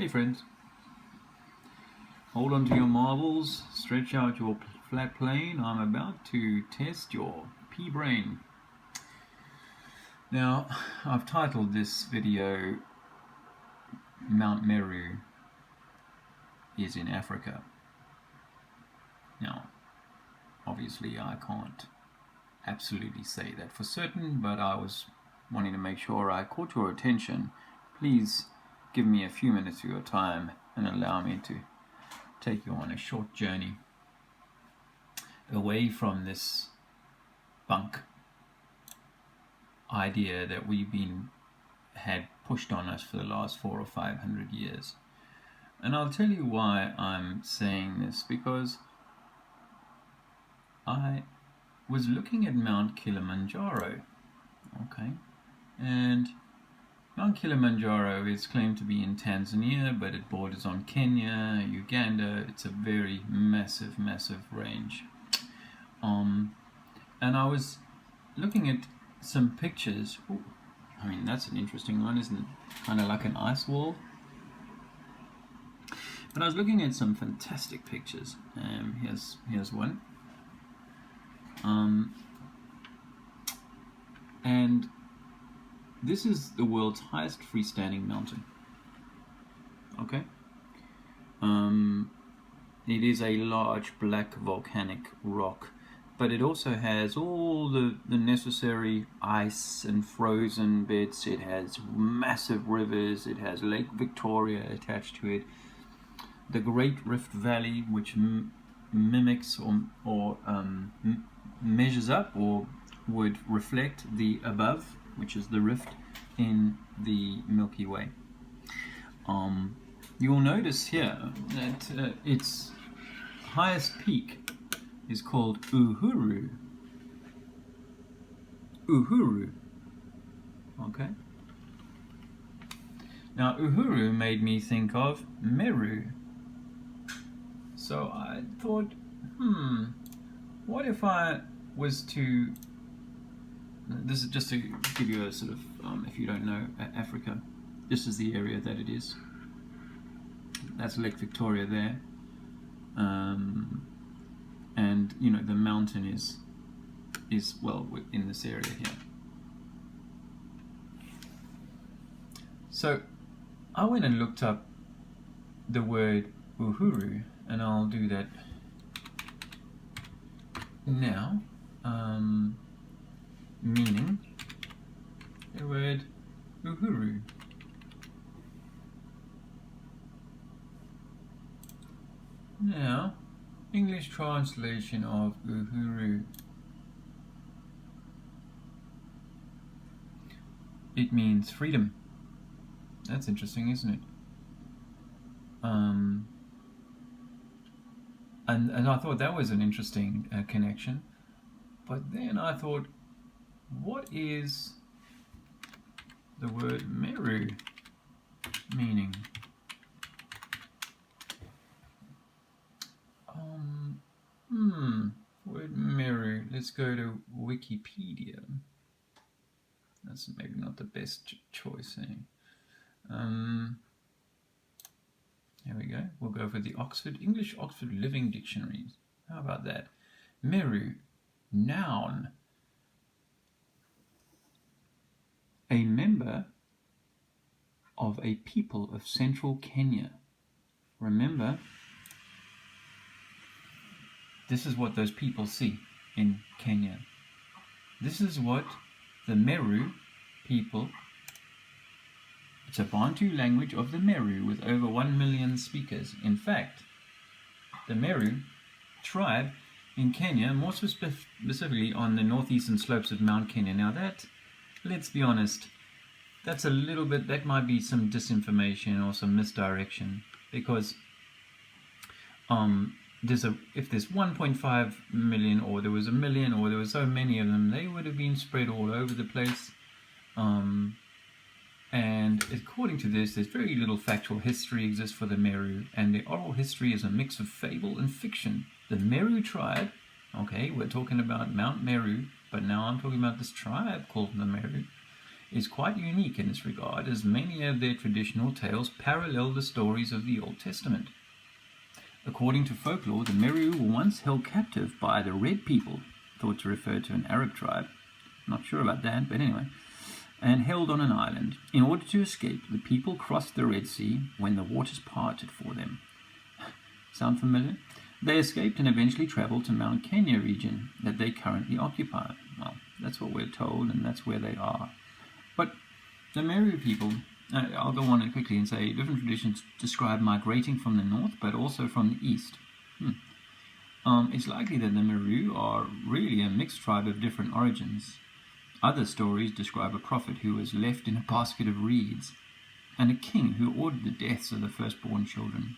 Hey friends, hold on to your marbles, stretch out your flat plane. I'm about to test your pea brain. Now, I've titled this video Mount Meru is in Africa. Now, obviously I can't absolutely say that for certain, but I was wanting to make sure I caught your attention. Please give me a few minutes of your time and allow me to take you on a short journey away from this bunk idea that we've had pushed on us for the last 400 or 500 years. And I'll tell you why I'm saying this, because I was looking at Mount Kilimanjaro, okay, and Mount Kilimanjaro is claimed to be in Tanzania, but it borders on Kenya, Uganda. It's a very massive range. And I was looking at some pictures. Ooh, I mean, that's an interesting one, isn't it? Kind of like an ice wall. But I was looking at some fantastic pictures. Here's one. And this is the world's highest freestanding mountain. Okay. It is a large black volcanic rock, but it also has all the necessary ice and frozen bits. It has massive rivers. It has Lake Victoria attached to it. The Great Rift Valley, which mimics or measures up or would reflect the above, which is the rift in the Milky Way. You'll notice here that its highest peak is called Uhuru. Uhuru. Okay. Now Uhuru made me think of Meru. So I thought, what if I was to... This is just to give you a sort of, if you don't know Africa, this is the area that it is. That's Lake Victoria there. And, you know, the mountain is well in this area here. So I went and looked up the word Uhuru, and I'll do that now. Meaning the word Uhuru. Now, English translation of Uhuru. It means freedom. That's interesting, isn't it? And I thought that was an interesting connection. But then I thought, what is the word Meru meaning? Word Meru. Let's go to Wikipedia. That's maybe not the best choice, eh? Here we go. We'll go for the English Oxford Living Dictionaries. How about that? Meru, noun. A member of a people of central Kenya. Remember, this is what those people see in Kenya. This is what the Meru people... It's a Bantu language of the Meru with over 1 million speakers. In fact, the Meru tribe in Kenya, more specifically on the northeastern slopes of Mount Kenya. Now that, let's be honest, that's a little bit, that might be some disinformation or some misdirection, because if there's 1.5 million, or there was 1 million, or there were so many of them, they would have been spread all over the place. And according to this, there's very little factual history exists for the Meru, and the oral history is a mix of fable and fiction. The Meru tribe, okay, we're talking about Mount Meru, but now I'm talking about this tribe called the Meru, is quite unique in this regard, as many of their traditional tales parallel the stories of the Old Testament. According to folklore, the Meru were once held captive by the Red People, thought to refer to an Arab tribe, not sure about that, but anyway, and held on an island. In order to escape, the people crossed the Red Sea when the waters parted for them. Sound familiar? They escaped and eventually traveled to Mount Kenya region that they currently occupy. Well, that's what we're told, and that's where they are. But the Meru people, I'll go on quickly and say different traditions describe migrating from the north, but also from the east. It's likely that the Meru are really a mixed tribe of different origins. Other stories describe a prophet who was left in a basket of reeds, and a king who ordered the deaths of the firstborn children.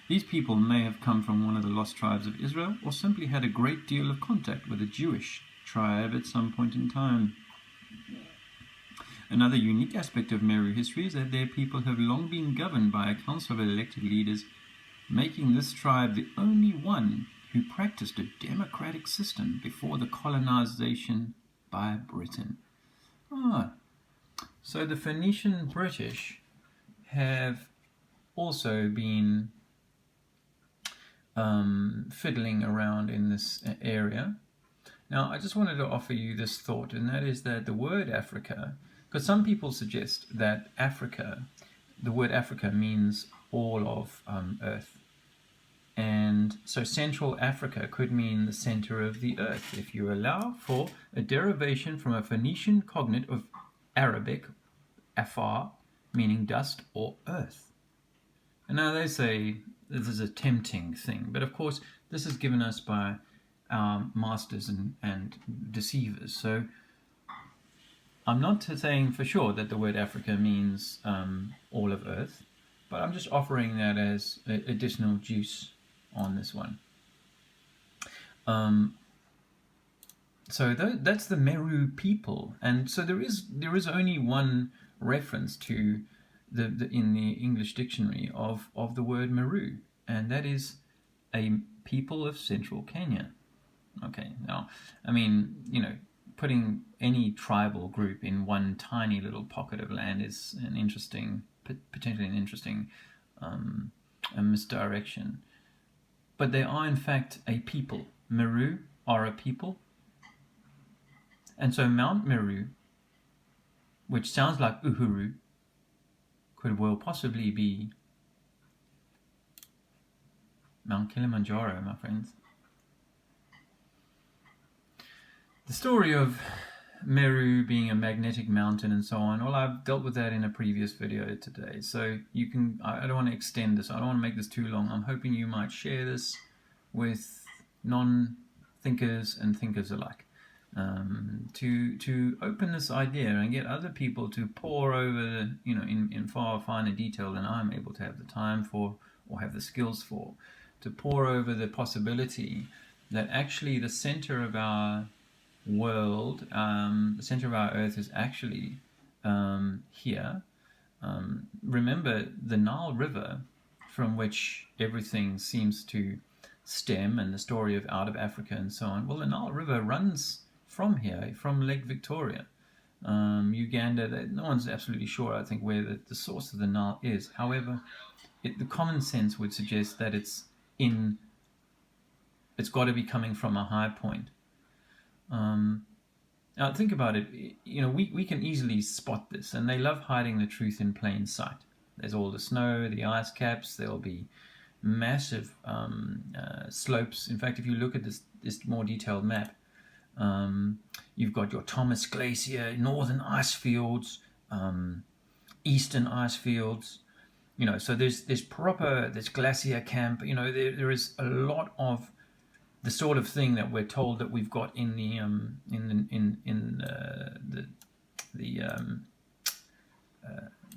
These people may have come from one of the lost tribes of Israel, or simply had a great deal of contact with a Jewish tribe at some point in time. Another unique aspect of Meru history is that their people have long been governed by a council of elected leaders, making this tribe the only one who practiced a democratic system before the colonization by Britain. So the Phoenician British have also been fiddling around in this area. Now, I just wanted to offer you this thought, and that is that the word Africa, because some people suggest that Africa, the word Africa means all of Earth. And so Central Africa could mean the center of the earth, if you allow for a derivation from a Phoenician cognate of Arabic, afar, meaning dust or earth. And now they say this is a tempting thing, but of course this is given us by our masters and deceivers. So I'm not saying for sure that the word Africa means all of Earth, but I'm just offering that as additional juice on this one. So that's the Meru people, and so there is only one reference to the in the English dictionary of the word Meru, and that is a people of central Kenya. Okay, now I mean, putting any tribal group in one tiny little pocket of land is potentially an interesting a misdirection. But they are in fact a people. Meru are a people. And so Mount Meru, which sounds like Uhuru, could well possibly be Mount Kilimanjaro, my friends. The story of Meru being a magnetic mountain and so on, well, I've dealt with that in a previous video today, so you can, I don't want to extend this, I don't want to make this too long. I'm hoping you might share this with non-thinkers and thinkers alike, to open this idea and get other people to pore over, in far finer detail than I'm able to have the time for or have the skills for, to pore over the possibility that actually the center of our world, the center of our earth is actually here. Remember the Nile River, from which everything seems to stem, and the story of out of Africa and so on. Well, the Nile River runs from here, from Lake Victoria, Uganda. No one's absolutely sure, I think, where the source of the Nile is. However, the common sense would suggest that it's got to be coming from a high point. Now think about it, we can easily spot this, and they love hiding the truth in plain sight. There's all the snow, the ice caps, there'll be massive slopes. In fact, if you look at this more detailed map, you've got your Thomas Glacier, northern ice fields, eastern ice fields, so there's glacier camp, there is a lot of the sort of thing that we're told that we've got in the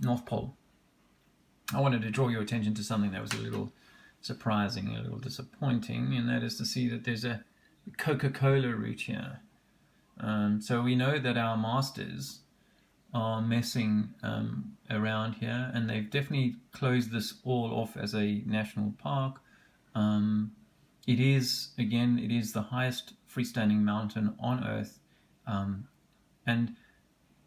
North Pole. I wanted to draw your attention to something that was a little surprising, a little disappointing, and that is to see that there's a Coca-Cola route here. So we know that our masters are messing around here, and they've definitely closed this all off as a national park. It is the highest freestanding mountain on Earth, and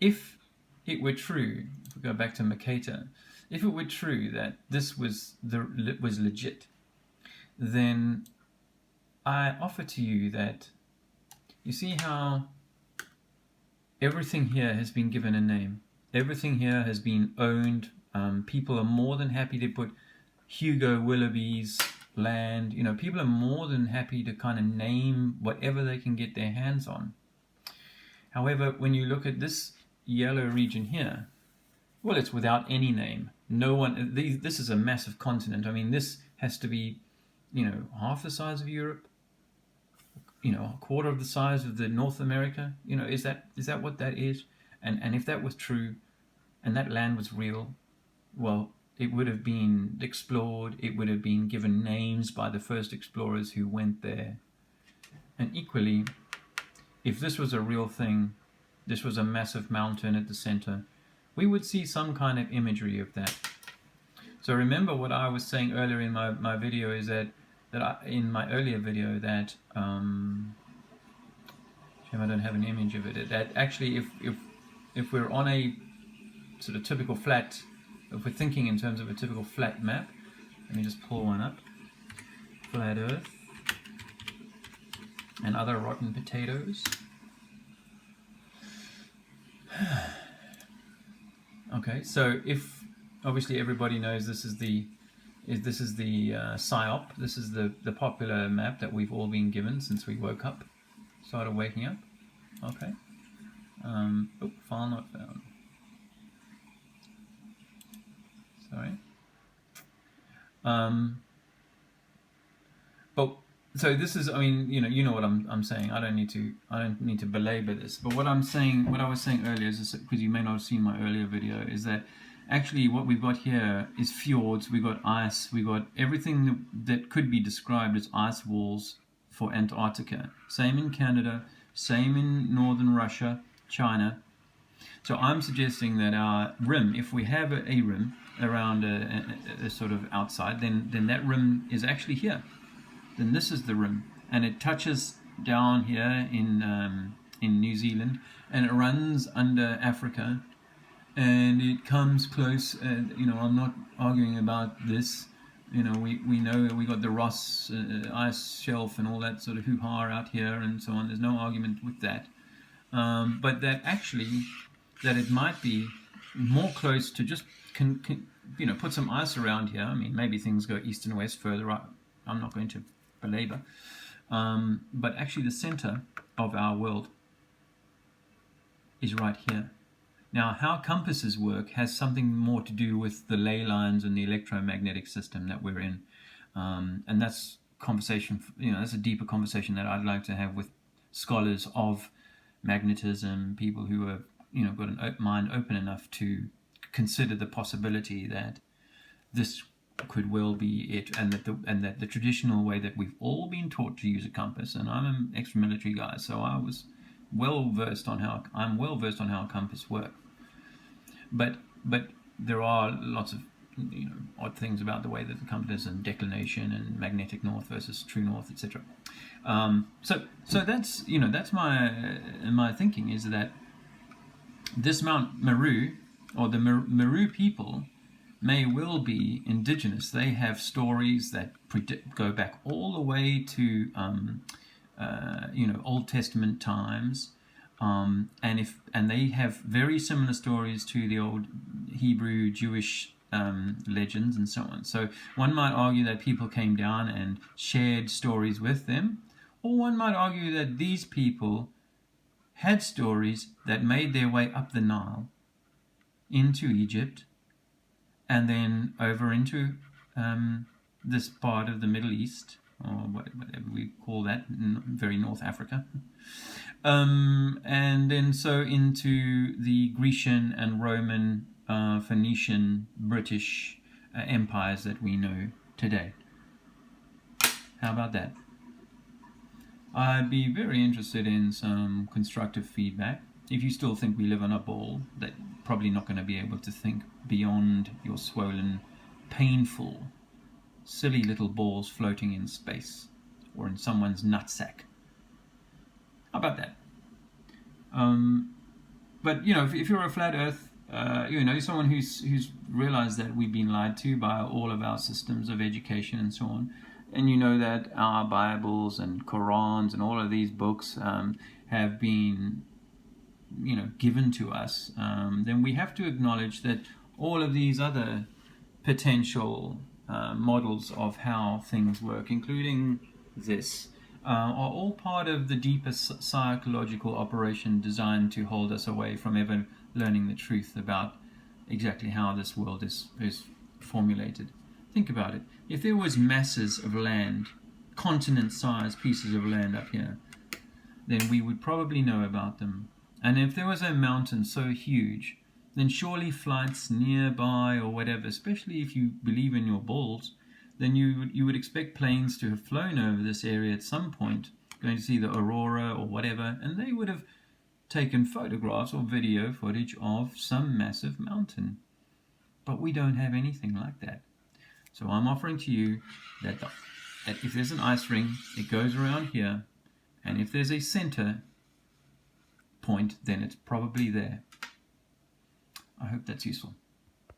if it were true, if we go back to Mercator, if it were true that this was legit, then I offer to you that, you see how everything here has been given a name. Everything here has been owned. People are more than happy to put Hugo Willoughby's land. You know, people are more than happy to kind of name whatever they can get their hands on. However, when you look at this yellow region here, well, it's without any name. No one. This is a massive continent. I mean, this has to be, you know, half the size of Europe. You know, a quarter of the size of the North America. You know, is that what that is? And if that was true, and that land was real, well, it would have been explored. It would have been given names by the first explorers who went there. And equally, if this was a real thing, this was a massive mountain at the center, we would see some kind of imagery of that. So remember what I was saying earlier in my video is in my earlier video that shame I don't have an image of it. That actually, if we're on a sort of typical flat, if we're thinking in terms of a typical flat map, let me just pull one up. Flat Earth and other rotten potatoes. Okay, so if obviously everybody knows this is the PSYOP. This is the popular map that we've all been given since we woke up, started waking up. Okay. Oh, file not found. Sorry. But so this is, I mean, you know what I'm saying. I don't need to belabor this. But what I was saying earlier is, because you may not have seen my earlier video, is that actually what we've got here is fjords. We got ice. We got everything that could be described as ice walls for Antarctica. Same in Canada. Same in northern Russia, China. So I'm suggesting that our rim, if we have a rim around a sort of outside, then that rim is actually here. Then this is the rim, and it touches down here in New Zealand, and it runs under Africa, and it comes close. You know, I'm not arguing about this. You know, we know we got the Ross ice shelf and all that sort of hoo-ha out here and so on. There's no argument with that. But that actually, that it might be more close to just, you know, put some ice around here. I mean, maybe things go east and west further up. I'm not going to belabor. But actually the center of our world is right here. Now, how compasses work has something more to do with the ley lines and the electromagnetic system that we're in. And that's conversation, you know, that's a deeper conversation that I'd like to have with scholars of magnetism, people who have, you know, got an mind open enough to consider the possibility that this could well be it, and that the traditional way that we've all been taught to use a compass, and I'm an ex-military guy, so I'm well versed on how a compass works. But there are lots of, you know, odd things about the way that the compass and declination and magnetic north versus true north, etc. So that's, you know, that's my thinking, is that this Mount Meru, or the Meru people, may well be indigenous. They have stories that go back all the way to you know, Old Testament times, and they have very similar stories to the old Hebrew Jewish legends and so on. So one might argue that people came down and shared stories with them, or one might argue that these people had stories that made their way up the Nile into Egypt, and then over into this part of the Middle East, or whatever we call that, very North Africa, and then so into the Grecian and Roman, Phoenician, British empires that we know today. How about that? I'd be very interested in some constructive feedback. If you still think we live on a ball, that probably not going to be able to think beyond your swollen, painful, silly little balls floating in space or in someone's nutsack. How about that? But if you're a flat Earth, someone who's realized that we've been lied to by all of our systems of education and so on, and you know that our Bibles and Qurans and all of these books have been, given to us, then we have to acknowledge that all of these other potential models of how things work, including this, are all part of the deeper psychological operation designed to hold us away from ever learning the truth about exactly how this world is formulated. Think about it. If there was masses of land, continent-sized pieces of land up here, then we would probably know about them. And if there was a mountain so huge, then surely flights nearby or whatever, especially if you believe in your balls, then you would expect planes to have flown over this area at some point, going to see the aurora or whatever, and they would have taken photographs or video footage of some massive mountain. But we don't have anything like that. So I'm offering to you that if there's an ice ring, it goes around here, and if there's a center point, then it's probably there. I hope that's useful.